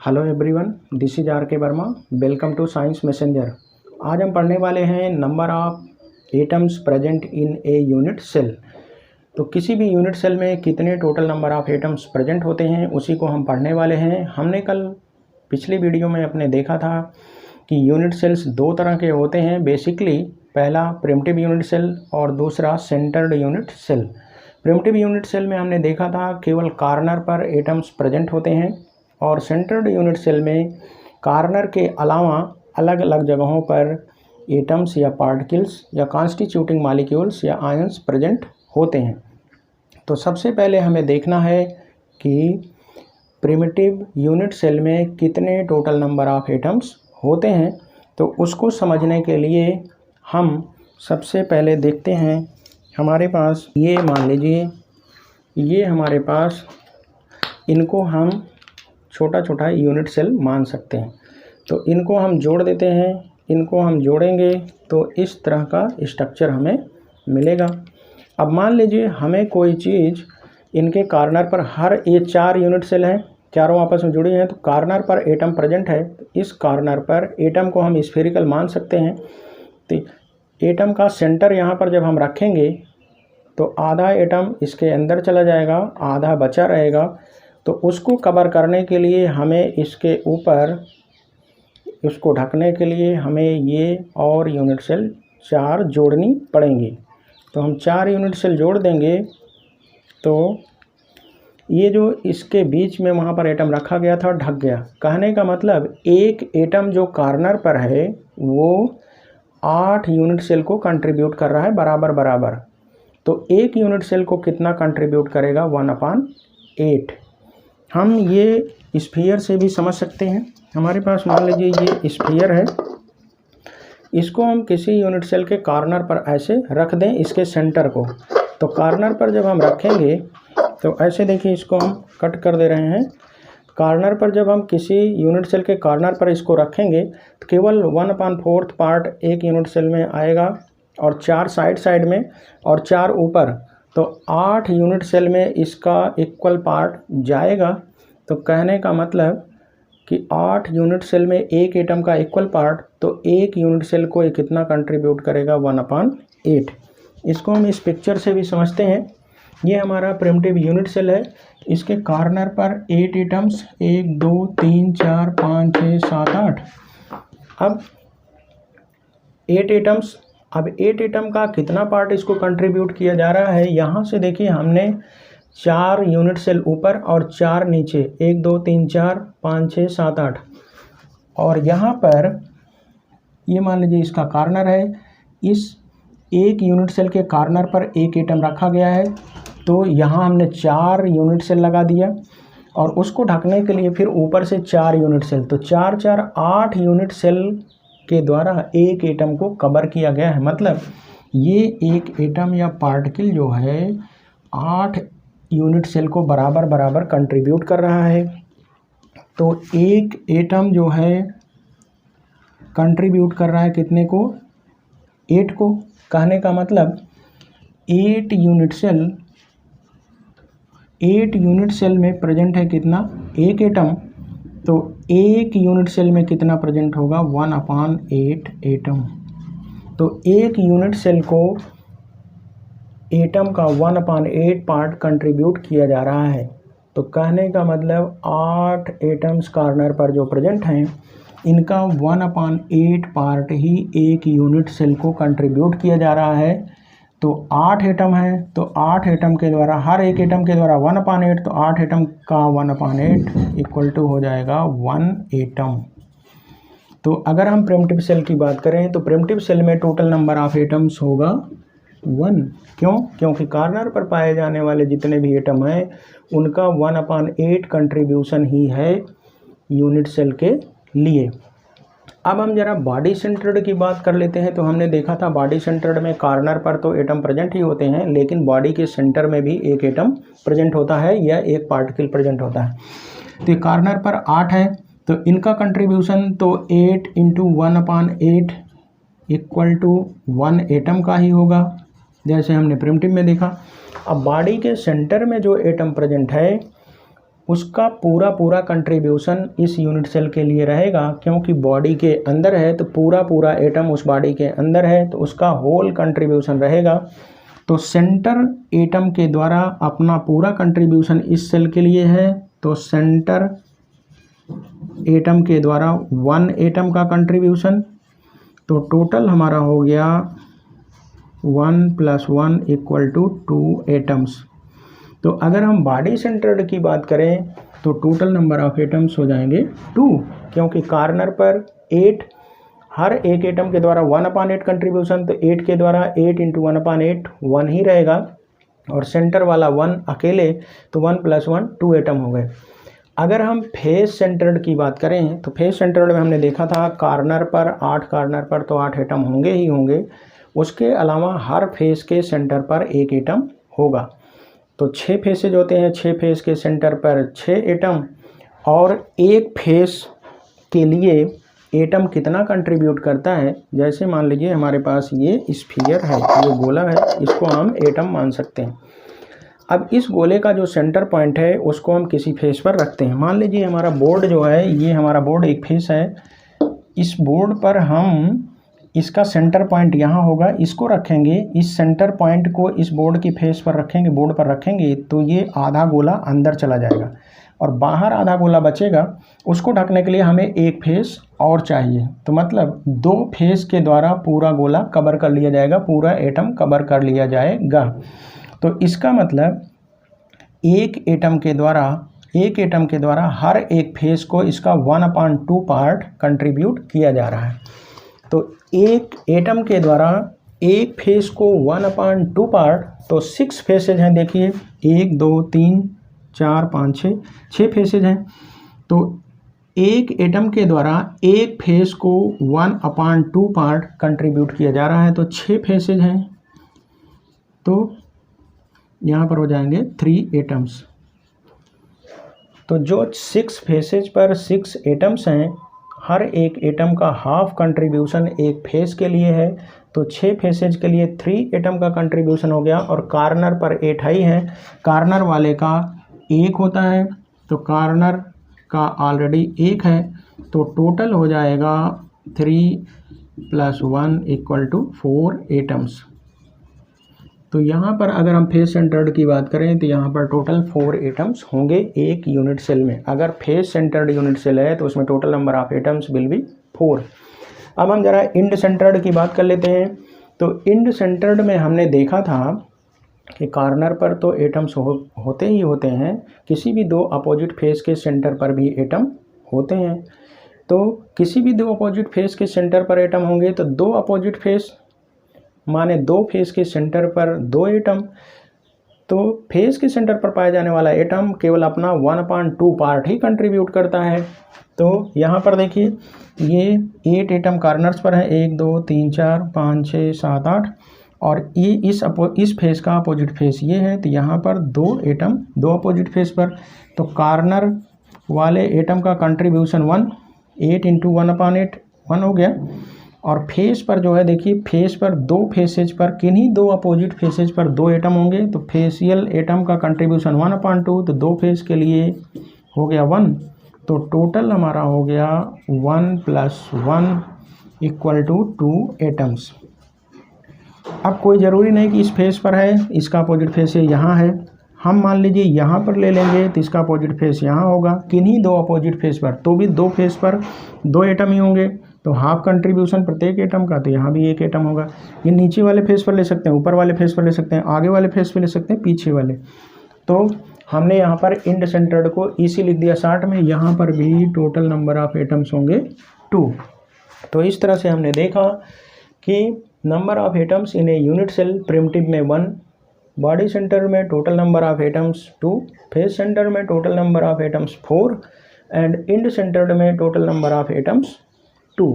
Hello everyone, this is R K Verma. Welcome to science messenger. आज हम पढ़ने वाले हैं number of atoms present in a unit cell. तो किसी भी यूनिट सेल में कितने total number of atoms present होते हैं उसी को हम पढ़ने वाले हैं। हमने कल पिछली वीडियो में अपने देखा था कि यूनिट सेल्स दो तरह के होते हैं बेसिकली। पहला प्रिमिटिव यूनिट सेल और दूसरा centred unit cell. Primitive unit cell में हमने देखा था केवल कॉर्नर पर एटम्स प्रेजेंट होते हैं और सेंटर्ड यूनिट सेल में कॉर्नर के अलावा अलग अलग जगहों पर एटम्स या पार्टिकल्स या कॉन्स्टिट्यूटिंग मॉलिक्यूल्स या आयंस प्रेजेंट होते हैं। तो सबसे पहले हमें देखना है कि प्रिमिटिव यूनिट सेल में कितने टोटल नंबर ऑफ एटम्स होते हैं। तो उसको समझने के लिए हम सबसे पहले देखते हैं, हमारे पास ये मान लीजिए, ये हमारे पास, इनको हम छोटा छोटा यूनिट सेल मान सकते हैं। तो इनको हम जोड़ देते हैं, इनको हम जोड़ेंगे तो इस तरह का स्ट्रक्चर हमें मिलेगा। अब मान लीजिए हमें कोई चीज़ इनके कॉर्नर पर, हर ये 4 यूनिट सेल हैं, चारों आपस में जुड़ी हैं, तो कॉर्नर पर एटम प्रेजेंट है। तो इस कॉर्नर पर एटम को हम स्फेरिकल मान सकते हैं। तो एटम का सेंटर यहाँ पर जब हम रखेंगे तो आधा एटम इसके अंदर चला जाएगा, आधा बचा रहेगा। तो उसको कवर करने के लिए हमें इसके ऊपर, उसको ढकने के लिए हमें ये और यूनिट सेल 4 जोड़नी पड़ेंगी। तो हम 4 यूनिट सेल जोड़ देंगे तो ये जो इसके बीच में वहाँ पर एटम रखा गया था ढक गया। कहने का मतलब एक एटम जो कॉर्नर पर है वो 8 यूनिट सेल को कंट्रीब्यूट कर रहा है बराबर बराबर। तो एक यूनिट सेल को कितना कंट्रीब्यूट करेगा? 1/8। हम ये स्फीयर से भी समझ सकते हैं। हमारे पास मान लीजिए ये स्फीयर है, इसको हम किसी यूनिट सेल के कॉर्नर पर ऐसे रख दें, इसके सेंटर को। तो कॉर्नर पर जब हम रखेंगे तो ऐसे देखिए, इसको हम कट कर दे रहे हैं। कॉर्नर पर जब हम किसी यूनिट सेल के कॉर्नर पर इसको रखेंगे तो केवल 1/4 पार्ट एक यूनिट सेल में आएगा और 4 साइड में और 4 ऊपर। तो 8 यूनिट सेल में इसका इक्वल पार्ट जाएगा। तो कहने का मतलब कि 8 यूनिट सेल में एक एटम का इक्वल पार्ट, तो एक यूनिट सेल को ये कितना कंट्रीब्यूट करेगा? 1/8। इसको हम इस पिक्चर से भी समझते हैं। ये हमारा प्रिमिटिव यूनिट सेल है, इसके कॉर्नर पर 8 एटम्स, 1 2 3 4 5 6 7 8। अब 8 एटम्स, अब 8 एटम का कितना पार्ट इसको कंट्रीब्यूट किया जा रहा है? यहाँ से देखिए, हमने 4 यूनिट सेल ऊपर और 4 नीचे, 1 2 3 4 5 6 7 8। और यहाँ पर ये मान लीजिए इसका कॉर्नर है, इस एक यूनिट सेल के कॉर्नर पर एक एटम रखा गया है। तो यहाँ हमने 4 यूनिट सेल लगा दिया और उसको ढकने के लिए फिर ऊपर से 4 यूनिट सेल। तो 4 4 8 यूनिट सेल के द्वारा एक एटम को कवर किया गया है। मतलब ये एक एटम या पार्टिकल जो है 8 यूनिट सेल को बराबर बराबर कंट्रीब्यूट कर रहा है। तो एक एटम जो है कंट्रीब्यूट कर रहा है कितने को? 8 को। कहने का मतलब 8 यूनिट सेल में प्रेजेंट है कितना? एक एटम। तो एक यूनिट सेल में कितना प्रेजेंट होगा? 1/8 एटम। तो एक यूनिट सेल को एटम का 1/8 पार्ट कंट्रीब्यूट किया जा रहा है। तो कहने का मतलब 8 एटम्स कॉर्नर पर जो प्रेजेंट हैं, इनका 1/8 पार्ट ही एक यूनिट सेल को कंट्रीब्यूट किया जा रहा है। तो 8 एटम है, तो 8 एटम के द्वारा, हर एक एटम के द्वारा 1/8, तो 8 एटम का 1/8 इक्वल टू हो जाएगा 1 एटम। तो अगर हम प्रिमिटिव सेल की बात करें तो प्रिमिटिव सेल में टोटल नंबर ऑफ एटम्स होगा 1। क्यों? क्योंकि कॉर्नर पर पाए जाने वाले जितने भी एटम हैं उनका 1/8 कंट्रीब्यूशन ही है यूनिट सेल के लिए। अब हम जरा बॉडी सेंटर्ड की बात कर लेते हैं। तो हमने देखा था बॉडी सेंटर्ड में कॉर्नर पर तो एटम प्रेजेंट ही होते हैं, लेकिन बॉडी के सेंटर में भी एक एटम प्रेजेंट होता है या एक पार्टिकल प्रेजेंट होता है। तो ये कॉर्नर पर 8 है, तो इनका कंट्रीब्यूशन तो 8 × 1/8 इक्वल टू 1 एटम का ही होगा, जैसे हमने प्रिमिटिव में देखा। अब बॉडी के सेंटर में जो एटम प्रेजेंट है उसका पूरा कंट्रीब्यूशन इस यूनिट सेल के लिए रहेगा, क्योंकि बॉडी के अंदर है तो पूरा एटम उस बॉडी के अंदर है तो उसका होल कंट्रीब्यूशन रहेगा। तो सेंटर एटम के द्वारा अपना पूरा कंट्रीब्यूशन इस सेल के लिए है, तो सेंटर एटम के द्वारा 1 एटम का कंट्रीब्यूशन, तो टोटल हमारा हो गया 1 + 1 = 2 एटम्स। तो अगर हम बॉडी सेंटर्ड की बात करें तो टोटल नंबर ऑफ एटम्स हो जाएंगे 2, क्योंकि कॉर्नर पर 8, हर एक एटम के द्वारा 1/8 कंट्रीब्यूशन, तो 8 के द्वारा 8 × 1/8 1 ही रहेगा, और सेंटर वाला 1 अकेले, तो 1 + 1 2 एटम हो गए। अगर हम फेस सेंटर्ड की बात करें तो फेस सेंटर्ड में हमने देखा था कॉर्नर पर 8 कॉर्नर पर तो 8 एटम होंगे ही होंगे, उसके अलावा हर फेस के सेंटर पर 1 एटम होगा। तो 6 फेसेज होते हैं, 6 फेस के सेंटर पर 6 एटम, और एक फेस के लिए एटम कितना कंट्रीब्यूट करता है, जैसे मान लीजिए हमारे पास ये स्फीयर है, ये गोला है, इसको हम एटम मान सकते हैं। अब इस गोले का जो सेंटर पॉइंट है उसको हम किसी फेस पर रखते हैं। मान लीजिए हमारा बोर्ड जो है, ये हमारा बोर्ड एक फेस है, इस बोर्ड पर हम इसका सेंटर पॉइंट यहाँ होगा, इसको रखेंगे, इस सेंटर पॉइंट को इस बोर्ड की फेस पर रखेंगे, बोर्ड पर रखेंगे, तो ये आधा गोला अंदर चला जाएगा और बाहर आधा गोला बचेगा। उसको ढकने के लिए हमें एक फेस और चाहिए, तो मतलब 2 फेस के द्वारा पूरा गोला कवर कर लिया जाएगा, पूरा एटम कवर कर लिया जाएगा। तो इसका मतलब एक एटम के द्वारा हर एक फेस को इसका 1/2 पार्ट कंट्रीब्यूट किया जा रहा है। तो एक एटम के द्वारा एक फेस को 1/2 पार्ट, तो 6 फेसेज हैं, देखिए 1 2 3 4 5 6 फेसेज हैं। तो एक एटम के द्वारा एक फेस को 1/2 पार्ट कंट्रीब्यूट किया जा रहा है, तो 6 फेसेज हैं, तो यहाँ पर हो जाएंगे 3 एटम्स। तो जो 6 फेसेज पर 6 एटम्स हैं, हर एक एटम का हाफ कंट्रीब्यूशन एक फेस के लिए है, तो 6 फेसेज के लिए 3 एटम का कंट्रीब्यूशन हो गया, और कॉर्नर पर 8 ही है, कॉर्नर वाले का 1 होता है, तो कॉर्नर का ऑलरेडी 1 है, तो टोटल हो जाएगा 3 + 1 = 4 एटम्स। तो यहाँ पर अगर हम फेस सेंटर्ड की बात करें तो यहाँ पर टोटल 4 एटम्स होंगे एक यूनिट सेल में। अगर फेस सेंटर्ड यूनिट सेल है तो उसमें total number of atoms will be 4। अब हम जरा इंड सेंटर्ड की बात कर लेते हैं। तो इंड सेंटर्ड में हमने देखा था कि कॉर्नर पर तो एटम्स होते ही होते हैं, किसी भी 2 अपोजिट फेस के सेंटर पर भी एटम होते हैं। तो किसी भी 2 अपोजिट फेस के सेंटर पर एटम होंगे, तो 2 अपोजिट फेस माने 2 फेस के सेंटर पर 2 एटम। तो फेस के सेंटर पर पाया जाने वाला एटम केवल अपना 1/2 पार्ट ही कंट्रीब्यूट करता है। तो यहाँ पर देखिए ये 8 एटम कॉर्नर्स पर है, 1 2 3 4 5 6 7 8, और ये इस फेस का अपोजिट फेस ये है, तो यहाँ पर 2 एटम 2 अपोजिट फेस पर। तो कॉर्नर वाले एटम का कंट्रीब्यूशन 1, 8 × 1/8 1 हो गया। और फेस पर जो है देखिए, फेस पर 2 फेसेज पर किन्हीं 2 अपोजिट फेसेज पर 2 एटम होंगे, तो फेसियल एटम का कंट्रीब्यूशन 1/2, तो 2 फेस के लिए हो गया 1, तो टोटल हमारा हो गया 1 + 1 = 2 एटम्स। अब कोई ज़रूरी नहीं कि इस फेस पर है, इसका अपोजिट फेस यहाँ है, हम मान लीजिए यहाँ पर ले लेंगे तो इसका अपोजिट फेस यहाँ होगा, किन्हीं 2 अपोजिट फेस पर, तो भी 2 फेस पर 2 एटम ही होंगे, तो हाफ कंट्रीब्यूशन प्रत्येक एटम का, तो यहाँ भी 1 एटम होगा। ये नीचे वाले फेस पर ले सकते हैं, ऊपर वाले फेस पर ले सकते हैं, आगे वाले फेस पर ले सकते हैं, पीछे वाले। तो हमने यहाँ पर इंड सेंटर्ड को इसी लिख दिया शॉर्ट में, यहाँ पर भी टोटल नंबर ऑफ एटम्स होंगे 2। तो इस तरह से हमने देखा कि number of atoms in a unit cell primitive में 1, बॉडी सेंटर में total number of atoms 2, face centre में total number of atoms 4, end इंड सेंटर्ड में टोटल नंबर ऑफ एटम्स 2।